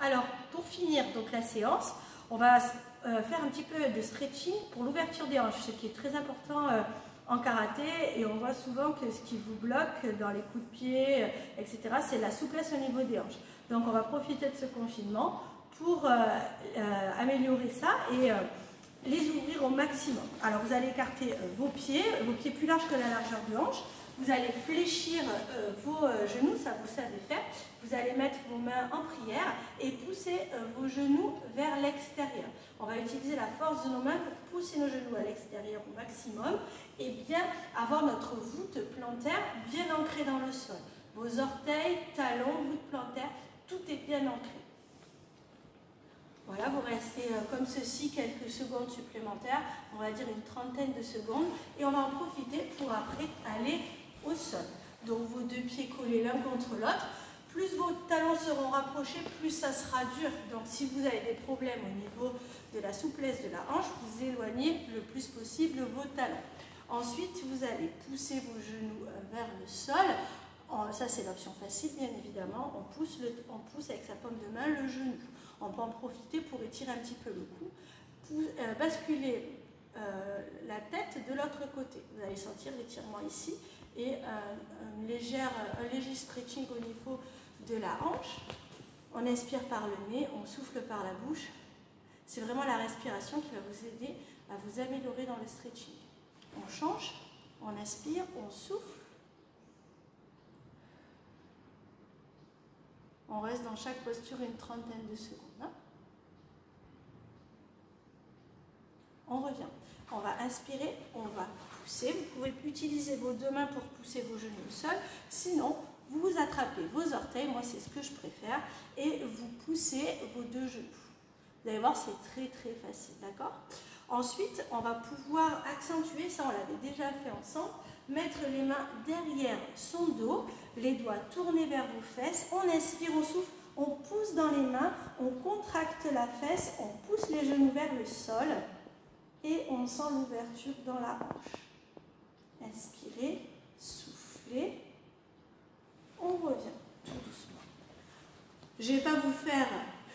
Alors, pour finir donc la séance, on va faire un petit peu de stretching pour l'ouverture des hanches, ce qui est très important en karaté, et on voit souvent que ce qui vous bloque dans les coups de pied, etc., c'est la souplesse au niveau des hanches. Donc, on va profiter de ce confinement pour améliorer ça et les ouvrir au maximum. Alors, vous allez écarter vos pieds plus larges que la largeur de hanche. Vous allez fléchir vos genoux, ça vous savez faire. Vous allez mettre vos mains en prière et pousser vos genoux vers l'extérieur. On va utiliser la force de nos mains pour pousser nos genoux à l'extérieur au maximum et bien avoir notre voûte plantaire bien ancrée dans le sol. Vos orteils, talons, voûte plantaire, tout est bien ancré. Voilà, vous restez comme ceci quelques secondes supplémentaires, on va dire une trentaine de secondes, et on va en profiter pour après aller au sol. Donc vos deux pieds collés l'un contre l'autre, plus vos talons seront rapprochés, plus ça sera dur. Donc si vous avez des problèmes au niveau de la souplesse de la hanche, vous éloignez le plus possible vos talons. Ensuite, vous allez pousser vos genoux vers le sol. Ça c'est l'option facile, bien évidemment. On pousse avec sa paume de main le genou. On peut en profiter pour étirer un petit peu le cou. Basculer la tête de l'autre côté. Vous allez sentir l'étirement ici et un léger stretching au niveau de la hanche. On inspire par le nez, on souffle par la bouche. C'est vraiment la respiration qui va vous aider à vous améliorer dans le stretching. On change, on inspire, on souffle. On reste dans chaque posture une trentaine de secondes. On revient. On va inspirer, on va pousser. Vous pouvez utiliser vos deux mains pour pousser vos genoux au sol. Sinon, vous attrapez vos orteils, moi c'est ce que je préfère, et vous poussez vos deux genoux. Vous allez voir, c'est très très facile, d'accord? Ensuite, on va pouvoir accentuer, ça on l'avait déjà fait ensemble, mettre les mains derrière son dos, les doigts tournés vers vos fesses. On inspire, on souffle, on pousse dans les mains, on contracte la fesse, on pousse les genoux vers le sol et on sent l'ouverture dans la hanche. Inspirez, soufflez, on revient tout doucement. Je ne vais pas vous faire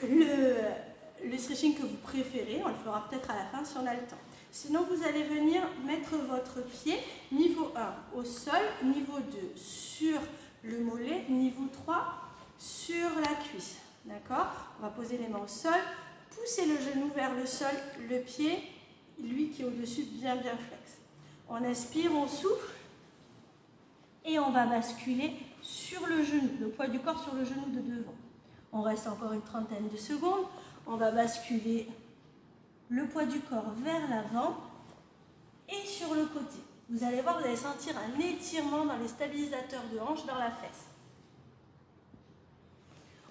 le stretching que vous préférez, on le fera peut-être à la fin si on a le temps. Sinon, vous allez venir mettre votre pied niveau 1 au sol, niveau 2 sur le mollet, niveau 3 sur la cuisse. D'accord? On va poser les mains au sol, pousser le genou vers le sol, le pied, lui qui est au-dessus, bien flex. On inspire, on souffle et on va basculer sur le genou, le poids du corps sur le genou de devant. On reste encore une trentaine de secondes. On va basculer le poids du corps vers l'avant et sur le côté. Vous allez voir, vous allez sentir un étirement dans les stabilisateurs de hanche dans la fesse.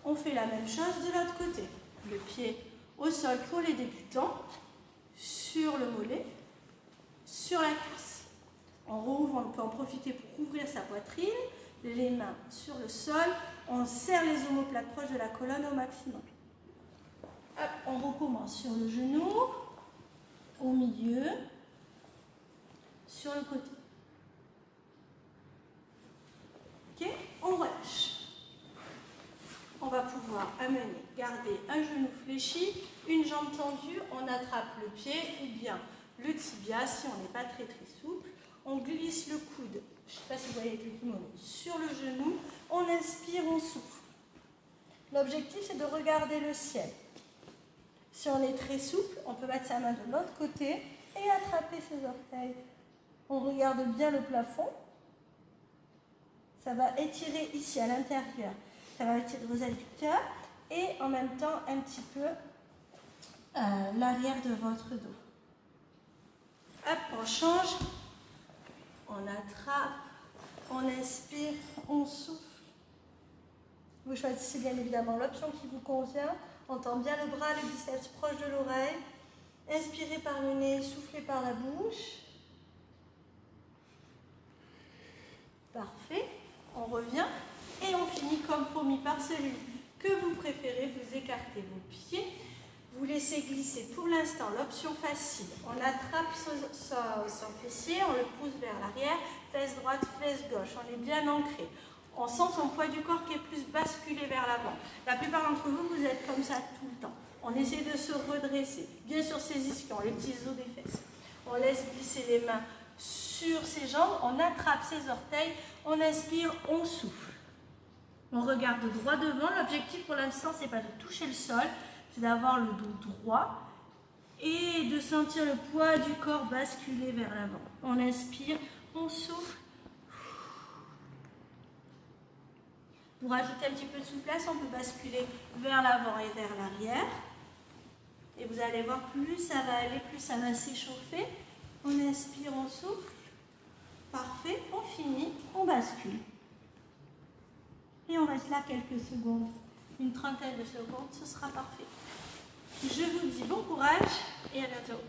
On fait la même chose de l'autre côté. Le pied au sol pour les débutants, sur le mollet, sur la cuisse. On rouvre, on peut en profiter pour ouvrir sa poitrine, les mains sur le sol, on serre les omoplates proches de la colonne au maximum. Hop, on recommence sur le genou, au milieu, sur le côté. Ok, on relâche. On va pouvoir garder un genou fléchi, une jambe tendue, on attrape le pied ou bien le tibia si on n'est pas très souple. On glisse le coude, je ne sais pas si vous voyez avec le kimono, sur le genou, on inspire, on souffle. L'objectif c'est de regarder le ciel. Si on est très souple, on peut mettre sa main de l'autre côté et attraper ses orteils. On regarde bien le plafond. Ça va étirer ici à l'intérieur. Ça va étirer vos adducteurs et en même temps un petit peu l'arrière de votre dos. Hop, on change. On attrape. On inspire. On souffle. Vous choisissez bien évidemment l'option qui vous convient. On tend bien le bras, le biceps proche de l'oreille. Inspirez par le nez, soufflez par la bouche. Parfait. On revient et on finit comme promis par celui que vous préférez. Vous écartez vos pieds. Vous laissez glisser pour l'instant l'option facile. On attrape son fessier, on le pousse vers l'arrière. Fesse droite, fesse gauche. On est bien ancré. On sent son poids du corps qui est plus basculé vers l'avant. La plupart d'entre vous, vous êtes comme ça tout le temps. On essaie de se redresser, bien sur ses ischions, les petits os des fesses. On laisse glisser les mains sur ses jambes, on attrape ses orteils, on inspire, on souffle. On regarde droit devant. L'objectif pour l'instant, ce n'est pas de toucher le sol, c'est d'avoir le dos droit et de sentir le poids du corps basculer vers l'avant. On inspire, on souffle. Pour ajouter un petit peu de souplesse, on peut basculer vers l'avant et vers l'arrière. Et vous allez voir, plus ça va aller, plus ça va s'échauffer. On inspire, on souffle. Parfait, on finit, on bascule. Et on reste là quelques secondes. Une trentaine de secondes, ce sera parfait. Je vous dis bon courage et à bientôt.